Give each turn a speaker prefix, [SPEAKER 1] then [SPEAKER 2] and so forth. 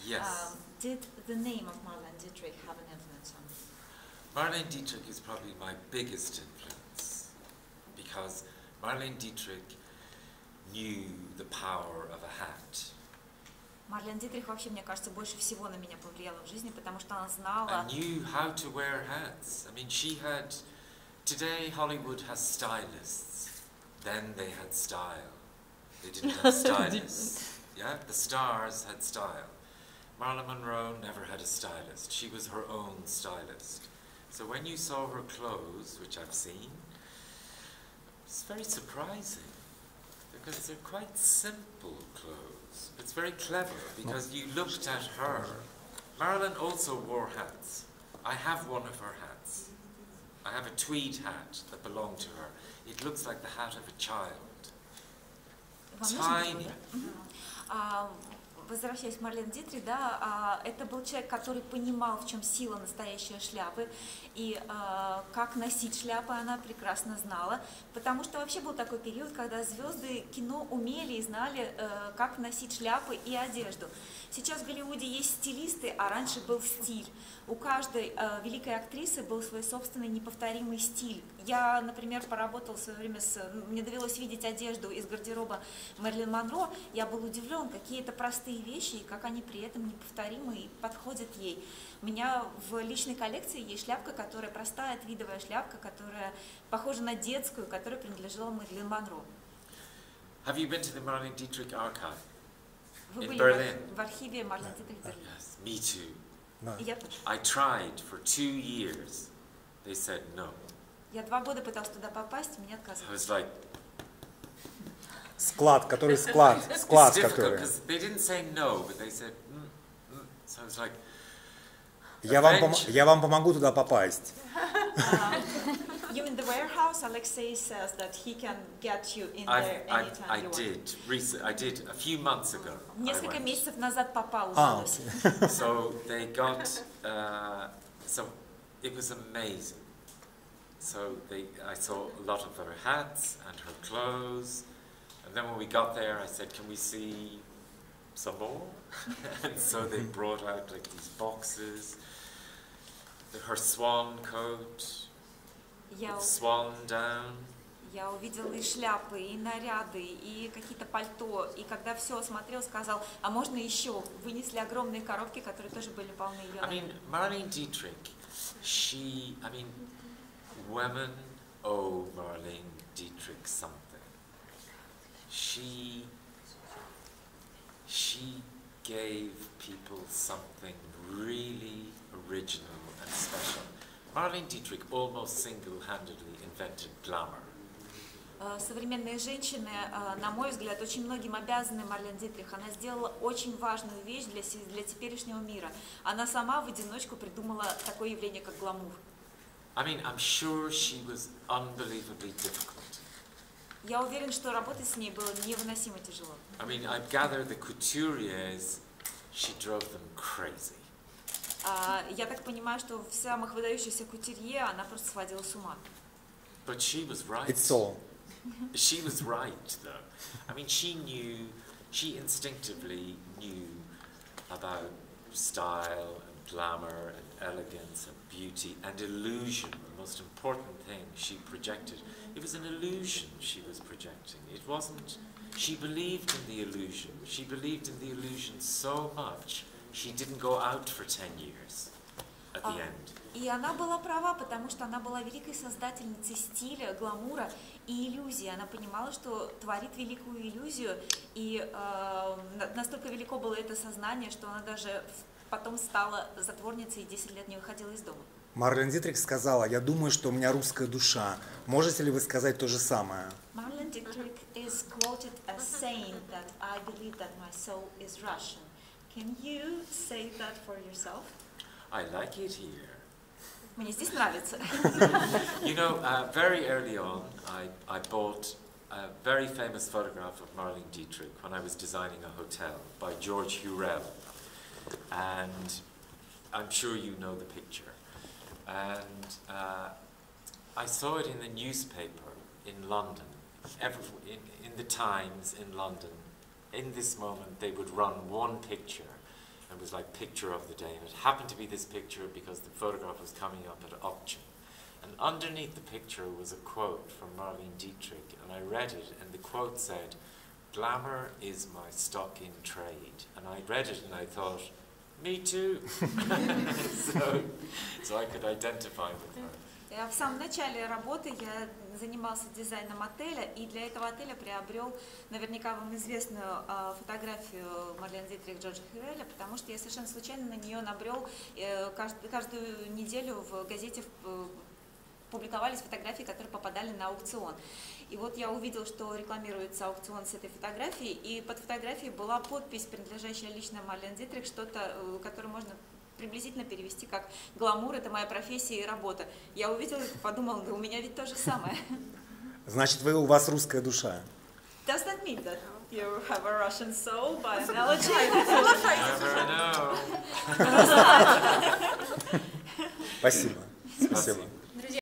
[SPEAKER 1] Yes.
[SPEAKER 2] Did the name of Marlene Dietrich have an influence on you?
[SPEAKER 1] Marlene Dietrich is probably my biggest influence because Marlene Dietrich knew the power of a hat.
[SPEAKER 2] Марлен Дитрих вообще, мне кажется, больше всего на меня повлияла в жизни, потому что она знала...
[SPEAKER 1] And knew how to wear hats. I mean, she had... Today, Hollywood has stylists. Then they had style. They didn't have stylists. Yeah, the stars had style. Marilyn Monroe never had a stylist. She was her own stylist. So when you saw her clothes, which I've seen, it's very surprising because they're quite simple clothes. It's very clever because you looked at her. Marilyn also wore hats. I have one of her hats. I have a tweed hat that belonged to her. It looks like the hat of a child. Tiny.
[SPEAKER 2] Возвращаясь к Марлен Дитрих, да, это был человек, который понимал, в чем сила настоящей шляпы, и как носить шляпы она прекрасно знала, потому что вообще был такой период, когда звезды кино умели и знали, как носить шляпы и одежду. Сейчас в Голливуде есть стилисты, а раньше был стиль. У каждой великой актрисы был свой собственный неповторимый стиль. Я, например, поработала в свое время мне довелось видеть одежду из гардероба Мэрилин Монро. Я был удивлен, какие это простые вещи, и как они при этом неповторимы и подходят ей. У меня в личной коллекции есть шляпка, которая простая, твидовая шляпка, которая похожа на детскую, которая принадлежала Мэрилин Монро.
[SPEAKER 1] Have you been to the Marlene Dietrich archive?
[SPEAKER 2] Вы
[SPEAKER 1] in
[SPEAKER 2] были
[SPEAKER 1] Berlin?
[SPEAKER 2] в архиве Марлен Дитрих в Берлине?
[SPEAKER 1] Yes, me too.
[SPEAKER 2] No. Я тоже.
[SPEAKER 1] I tried for 2 years. They said no.
[SPEAKER 2] Я 2 года пыталась туда попасть, меня отказали.
[SPEAKER 1] I was like,
[SPEAKER 3] склад, который
[SPEAKER 1] it's difficult because they didn't say no, but they said so I was like,
[SPEAKER 3] я вам помогу туда попасть.
[SPEAKER 2] You mean the warehouse? Alexei says that he can get you in there anytime you want.
[SPEAKER 1] I did a few months ago.
[SPEAKER 2] Несколько месяцев назад попал удалось.
[SPEAKER 1] So they got, so it was amazing. So I saw a lot of her hats and her clothes, and then when we got there, I said, "Can we see some more?" And so they brought out like these boxes. Her swan coat. Swan down.
[SPEAKER 2] Я увидела и шляпы, и наряды, и какие-то пальто, и когда все осмотрел, сказал, а можно еще? Вынесли огромные коробки, которые тоже были полны ее.
[SPEAKER 1] I mean, Marlene Dietrich, women owe Marlene Dietrich something. She gave people something really original and special. Marlene Dietrich almost single-handedly invented glamour.
[SPEAKER 2] Современные женщины, на мой взгляд, очень многим обязаны Марлен Дитрих. Она сделала очень важную вещь для теперешнего мира. Она сама в одиночку придумала такое явление, как гламур.
[SPEAKER 1] I mean, I'm sure she was unbelievably difficult.
[SPEAKER 2] Я уверен, что работать с ней было невыносимо тяжело.
[SPEAKER 1] I mean, I gather the couturiers, she drove them crazy.
[SPEAKER 2] Я так понимаю, что в самых выдающихся кутюрье она просто сводила с ума.
[SPEAKER 1] But she was right.
[SPEAKER 3] It's so.
[SPEAKER 1] She was right, though. I mean, she instinctively knew about style and glamour and elegance and beauty and illusion. The most important thing she projected. It was an illusion she was projecting. It wasn't. She believed in the illusion. She believed in the illusion so much. She didn't go out for 10 years at the end.
[SPEAKER 2] И она была права, потому что она была великой создательницей стиля, гламура и иллюзии. Она понимала, что творит великую иллюзию, и настолько велико было это сознание, что она даже потом стала затворницей и 10 лет не выходила из дома.
[SPEAKER 3] Марлен Дитрих сказала, я думаю, что у меня русская душа. Можете ли вы сказать то же самое?
[SPEAKER 2] Marlene Dietrich is quoted as saying that I believe that my soul is Russian. Can you say that for yourself?
[SPEAKER 1] I like it here.
[SPEAKER 2] Мне здесь нравится.
[SPEAKER 1] You know, very early on, I bought a very famous photograph of Marlene Dietrich when I was designing a hotel by George Hurrell. And I'm sure you know the picture. And I saw it in the newspaper in London, in the Times in London. In this moment, they would run one picture, and it was like picture of the day, and it happened to be this picture because the photograph was coming up at auction. And underneath the picture was a quote from Marlene Dietrich, and I read it, and the quote said, "Glamour is my stock in trade." And I read it and I thought, me too. so I could identify with her.
[SPEAKER 2] В самом начале работы я занимался дизайном отеля, и для этого отеля приобрел наверняка вам известную фотографию Марлен Дитрих Джорджа Хевеля, потому что я совершенно случайно на нее набрел. Каждую неделю в газете публиковались фотографии, которые попадали на аукцион. И вот я увидел, что рекламируется аукцион с этой фотографией, и под фотографией была подпись, принадлежащая лично Марлен Дитрих, что-то, которое можно приблизительно перевести как «гламур – это моя профессия и работа». Я увидела это, подумала, да у меня ведь то же самое.
[SPEAKER 3] Значит, у вас русская душа.
[SPEAKER 2] Does that mean that you have a Russian soul by analogy?
[SPEAKER 3] Спасибо. Спасибо.